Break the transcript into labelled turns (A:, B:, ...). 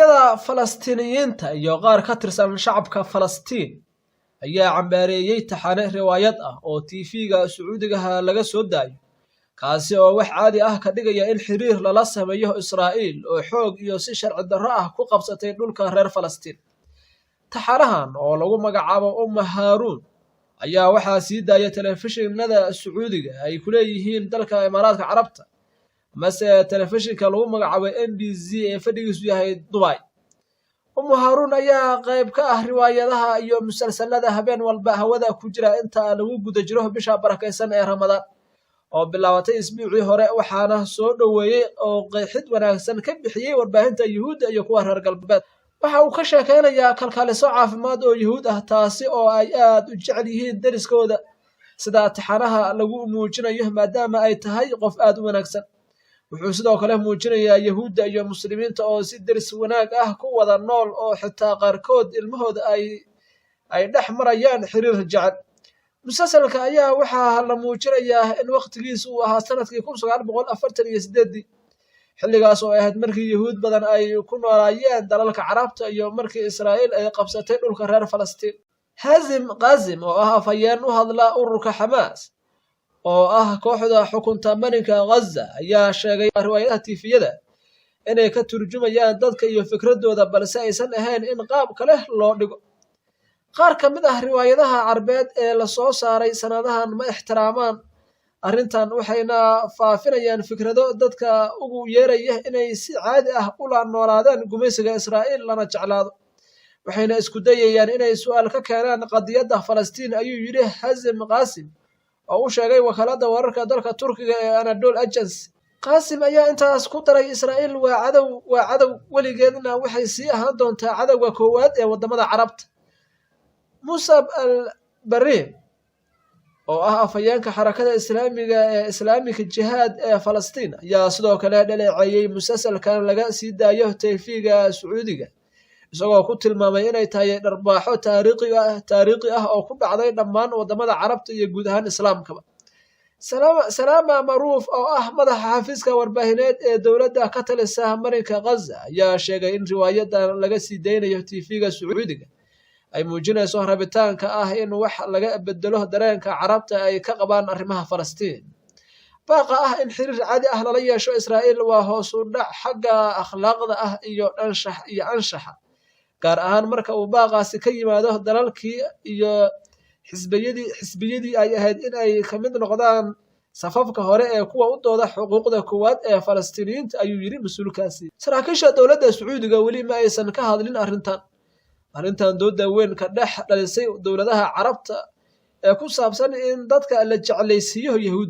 A: dhinacyada Falastiiniyiinta iyo qaar ka tirsan shacabka Falastiin ayaa cambaareeyay taxane riwaayad ah oo TV-ga Sacuudiga laga soo daayo kaasi oo wax caadi ah ka dhigaya in xiriir lala sameeyo Israa'iil oo xoog iyo si sharci darro ah ku qabsatay dhulka reer Falastiin. taxanahan oo lagu magacaabo Haruun ayaa waxaa sii daaya telefishinada Sacuudiga ay ku leeyihiin dalka Imaaraadka Carabta mase telefishinka lagu magacaabo MBC ee fadhigiisu yahay Dubai. Haruun ayaa qayb ka ah riwaayadaha iyo musalsalada habeen walba hawada ku jira inta lagu guda jiro bisha barakeysan ee Ramadaan oo bilaabatay isbuucii hore waxaana soo dhaweeyay oo qeexid wanaagsan ka bixiyay warbaahinta Yuhuudda iyo kuwa reer galbeed. waxa uu ka sheekaynayaa kalkaaliso caafimaad oo Yuhuud ah taasi oo ay aad u jecel yihiin deriskooda sida taxanaha lagu muujinayo maadaama ay tahay qof aad u wanaagsan. wuxuu sidoo kale muujinayaa Yuhuudda iyo muslimiinta oo si deris wanaag ah ku wada nool oo xitaa qaarkood ilmahooda ay dhex marayaan xiriir jecel. musalsalka ayaa waxaa la muujinayaa in waqtigiisu uu ahaa sanadkii 1948 xilligaas oo ahayd markii Yuhuud badan ay ku noolaayeen dalalka Carabta iyo markii Israa'iil ay qabsatay dhulka reer Falastiin. Hazim Qazim oo ah afhayeen u hadla ururka Xamaas oo ah kooxda xukunta marinka Gaza ayaa sheegay riwaayadaha TV-yada inay ka turjumayaan dadka iyo fikradooda balse aysan ahayn in qaab kale loo dhigo. qaar ka mid ah riwaayadaha Carbeed ee la soo saaray sanadahan ma ixtiraamaan arrintan waxayna faafinayaan fikrado dadka ugu yeeraya inay si caadi ah ula noolaadaan gumaysiga Israa'iil lana jeclaado. waxayna isku dayayaan inay su'aal ka keenaan qadiyadda Falastiin ayuu yiri Hazim Qazim oo u sheegay wakaaladda wararka dalka Turkiga ee Anadolu Agency. Qazim ayaa intaas ku daray Israa'iil waa cadow weligeedna waxay sii ahaan doontaa cadowga koowaad ee wadamada Carabta. Musab al-Barri oo ah afhayeenka xarakada Islaamiga ee Islaamic Jihad ee Falastiin ayaa sidoo kale dhaleeceeyay musalsalkan laga sii daayo TV-ga Sacuudiga isagoo ku tilmaamay inay tahay dharbaaxo taariikhi ah oo ku dhacday dhammaan wadamada Carabta iyo guud ahaan Islaamkaba. Salama Maruuf oo ah madaxa xafiiska warbaahineed ee dowladda ka talisa marinka Gaza ayaa sheegay in riwaayadan laga sii daynayo TV-ga Sacuudiga ay muujinayso rabitaanka ah in wax laga bedelo dareenka Carabta ay ka qabaan arrimaha Falastiin. baaqa ah in xiriir caadi ah lala yeesho Israa'iil waa hoos u dhac xagga akhlaaqda ah iyo anshaxa gaar ahaan marka uu baaqaasi ka yimaado dalalkii iyo xisbiyadii ay ahayd in ay ka mid noqdaan safafka hore ee kuwa u dooda xuquuqda koowaad ee Falastiiniyiinta ayuu yiri mas'uulkaasi. saraakiisha dowladda Sacuudiga weli ma aysan ka hadlin arrintan dooda weyn ka dhex dhalisay dowladaha Carabta ee ku saabsan in dadka la jeclaysiiyo Yuhuud.